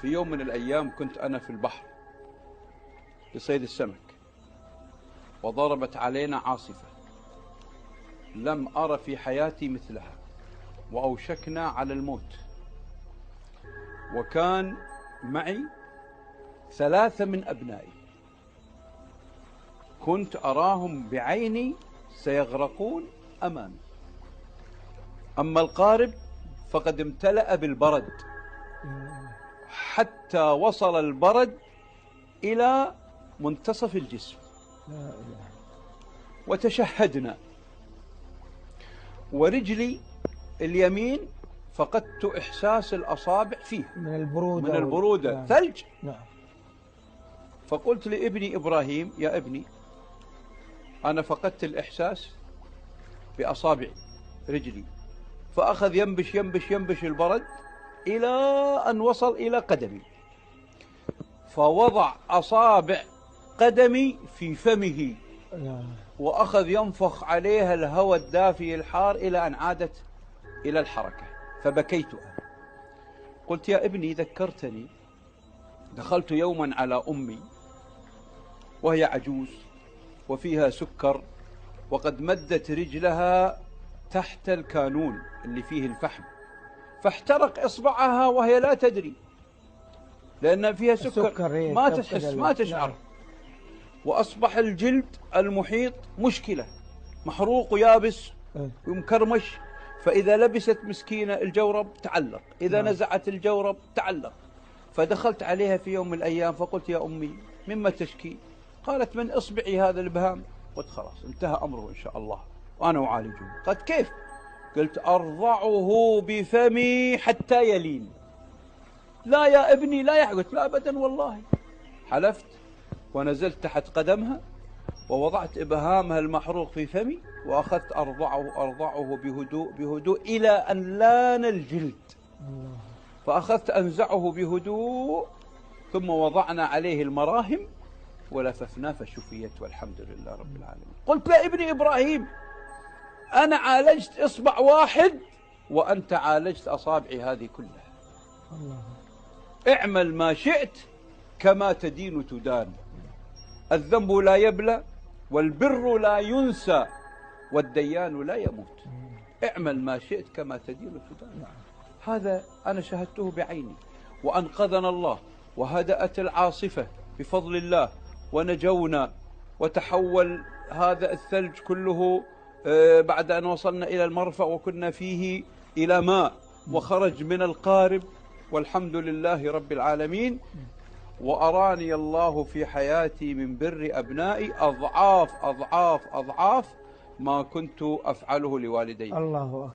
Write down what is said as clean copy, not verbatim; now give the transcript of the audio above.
في يوم من الأيام كنت أنا في البحر لصيد السمك، وضربت علينا عاصفة لم أرى في حياتي مثلها، وأوشكنا على الموت. وكان معي 3 من أبنائي، كنت أراهم بعيني سيغرقون أمامي. أما القارب فقد امتلأ بالبرد، حتى وصل البرد إلى منتصف الجسم. وتشهدنا، ورجلي اليمين فقدت إحساس الأصابع فيها من البرودة، من البرودة ثلج. نعم. فقلت لابني إبراهيم: يا ابني، أنا فقدت الإحساس بأصابع رجلي. فأخذ ينبش ينبش ينبش البرد إلى أن وصل إلى قدمي، فوضع أصابع قدمي في فمه، وأخذ ينفخ عليها الهواء الدافئ الحار إلى أن عادت إلى الحركة. فبكيت أنا، قلت: يا ابني، ذكرتني. دخلت يوما على أمي وهي عجوز وفيها سكر، وقد مدت رجلها تحت الكانون اللي فيه الفحم، فاحترق إصبعها وهي لا تدري، لأن فيها سكر ما تحس ما تشعر. وأصبح الجلد المحيط مشكلة، محروق ويابس ومكرمش. فإذا لبست مسكينة الجورب تعلق، إذا نزعت الجورب تعلق. فدخلت عليها في يوم من الأيام فقلت: يا أمي، مما تشكي؟ قالت: من إصبعي هذا الإبهام. قلت: خلاص، انتهى أمره إن شاء الله وأنا أعالجه. قالت: كيف؟ قلت: أرضعه بفمي حتى يلين. لا يا ابني، لا قلت: لا أبدا والله. حلفت، ونزلت تحت قدمها ووضعت إبهامها المحروق في فمي، وأخذت أرضعه بهدوء بهدوء إلى أن لان الجلد. فأخذت أنزعه بهدوء، ثم وضعنا عليه المراهم ولففناه فشفيت، والحمد لله رب العالمين. قلت لابني إبراهيم: أنا عالجت إصبع واحد وأنت عالجت أصابعي هذه كلها. اعمل ما شئت كما تدين تدان. الذنب لا يبلى، والبر لا ينسى، والديان لا يموت. اعمل ما شئت كما تدين تدان. هذا أنا شاهدته بعيني، وأنقذنا الله، وهدأت العاصفة بفضل الله، ونجونا، وتحول هذا الثلج كله بعد أن وصلنا إلى المرفأ وكنا فيه إلى ماء، وخرج من القارب، والحمد لله رب العالمين. وأراني الله في حياتي من بر أبنائي أضعاف أضعاف أضعاف ما كنت أفعله لوالدي. الله أكبر.